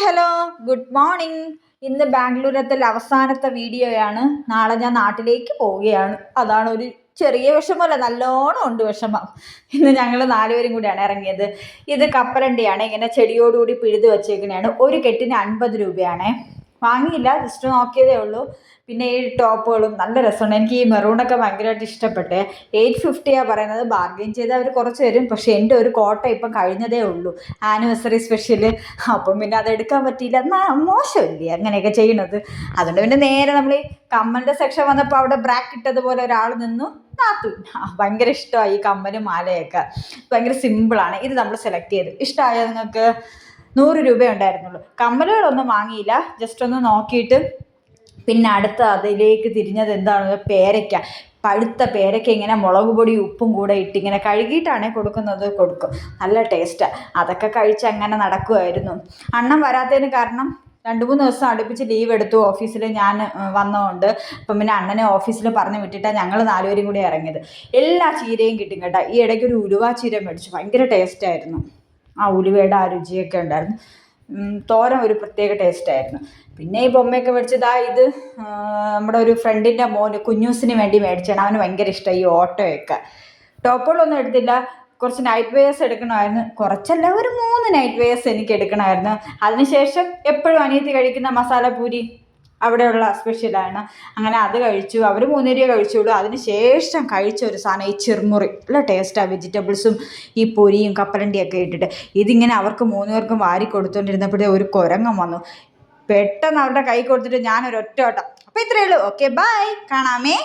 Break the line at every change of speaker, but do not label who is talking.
Hi hello good morning. ഇന്ന് ബാംഗ്ലൂരത്തെ അവസാനത്തെ വീഡിയോയാണ്. നാളെ ഞാൻ നാട്ടിലേക്ക് പോവുകയാണ്. അതാണ് ഒരു ചെറിയ വിഷമമല്ല, നല്ലോണം ഉണ്ട് വിഷമം. ഇന്ന് ഞങ്ങൾ 4 പേരും കൂടിയാണ് ഇറങ്ങിയത്. ഇത് കപ്പലണ്ടിയാണ്, ഇങ്ങനെ ചെടിയോടുകൂടി പിഴുത് വെച്ചേക്കുന്നതാണ്. ഒരു കെട്ടിന് 50 രൂപയാണേ. വാങ്ങിയില്ല, ജസ്റ്റ് നോക്കിയതേ ഉള്ളൂ. പിന്നെ ഈ ടോപ്പുകളും നല്ല രസമുണ്ട്. എനിക്ക് ഈ മെറൂണൊക്കെ ഭയങ്കരമായിട്ട് ഇഷ്ടപ്പെട്ടെ. 850 പറയുന്നത്. ബാർഗെയിൻ ചെയ്ത് അവർ കുറച്ച് തരും. പക്ഷേ എൻ്റെ ഒരു കോട്ട ഇപ്പം കഴിഞ്ഞതേ ഉള്ളൂ, ആനിവേഴ്സറി സ്പെഷ്യൽ. അപ്പം പിന്നെ അതെടുക്കാൻ പറ്റിയില്ല. എന്നാൽ മോശമില്ലേ അങ്ങനെയൊക്കെ ചെയ്യണത്. അതുകൊണ്ട് പിന്നെ നേരെ നമ്മൾ ഈ കമ്മലിൻ്റെ സെക്ഷൻ വന്നപ്പോൾ അവിടെ ബ്രാക്ക് ഇട്ടതുപോലെ ഒരാൾ നിന്നു. നാത്തു ഭയങ്കര ഇഷ്ടമായി ഈ കമ്മലും മാലയൊക്കെ. ഭയങ്കര സിമ്പിളാണ്. ഇത് നമ്മൾ സെലക്ട് ചെയ്ത്. ഇഷ്ടമായോ നിങ്ങൾക്ക്? 100 രൂപ ഉണ്ടായിരുന്നുള്ളൂ. കമ്മലുകളൊന്നും വാങ്ങിയില്ല, ജസ്റ്റ് ഒന്ന് നോക്കിയിട്ട്. പിന്നെ അടുത്ത അതിലേക്ക് തിരിഞ്ഞത് എന്താണ്? പേരയ്ക്ക. പഴുത്ത പേരയ്ക്ക ഇങ്ങനെ മുളക് പൊടി ഉപ്പും കൂടെ ഇട്ട് ഇങ്ങനെ കഴുകിയിട്ടാണ് കൊടുക്കുന്നത്. കൊടുക്കും, നല്ല ടേസ്റ്റാണ്. അതൊക്കെ കഴിച്ച് അങ്ങനെ നടക്കുമായിരുന്നു. അണ്ണൻ വരാത്തതിന് കാരണം 2-3 ദിവസം അടുപ്പിച്ച് ലീവ് എടുത്തു ഓഫീസിൽ. ഞാൻ വന്നതുകൊണ്ട്. അപ്പം പിന്നെ അണ്ണനെ ഓഫീസിൽ പറഞ്ഞ് വിട്ടിട്ടാണ് ഞങ്ങൾ 4 പേരും കൂടി ഇറങ്ങിയത്. എല്ലാ ചീരയും കിട്ടും കേട്ടോ. ഈ ഇടയ്ക്ക് ഒരു ഉലുവ ചീര മേടിച്ചു, ഭയങ്കര ടേസ്റ്റായിരുന്നു. ആ ഉലുവയുടെ ആ രുചിയൊക്കെ ഉണ്ടായിരുന്നു. തോരൻ ഒരു പ്രത്യേക ടേസ്റ്റായിരുന്നു. പിന്നെ ഈ ബൊമ്മയൊക്കെ മേടിച്ചതാ. ഇത് നമ്മുടെ ഒരു ഫ്രണ്ടിൻ്റെ മോന് കുഞ്ഞൂസിന് വേണ്ടി മേടിച്ചാണ്. അവന് ഭയങ്കര ഇഷ്ടമായി ഈ ഓട്ടോയൊക്കെ. ടോപ്പുകളൊന്നും എടുത്തില്ല. കുറച്ച് നൈറ്റ് വെയേഴ്സ് എടുക്കണമായിരുന്നു. കുറച്ചല്ല, ഒരു 3 നൈറ്റ് വെയേഴ്സ് എനിക്ക് എടുക്കണമായിരുന്നു. അതിനുശേഷം എപ്പോഴും അനിയത്തി കഴിക്കുന്ന മസാല പൂരി അവിടെയുള്ള സ്പെഷ്യലാണ്. അങ്ങനെ അത് കഴിച്ചു. അവർ 3 രൂപ കഴിച്ചുള്ളൂ. അതിന് ശേഷം കഴിച്ച ഒരു സാധനം ഈ ചെറുമുറി. നല്ല ടേസ്റ്റാണ്, വെജിറ്റബിൾസും ഈ പൊരിയും കപ്പലണ്ടിയൊക്കെ ഇട്ടിട്ട്. ഇതിങ്ങനെ അവർക്ക് 3 പേർക്കും വാരി കൊടുത്തുകൊണ്ടിരുന്നപ്പോഴേ ഒരു കുരങ്ങൻ വന്നു. പെട്ടെന്ന് അവരുടെ കൈ കൊടുത്തിട്ട് ഞാനൊരു ഒറ്റ ഓട്ടം. അപ്പോൾ ഇത്രയേ ഉള്ളൂ. Okay, bye, കാണാമേ.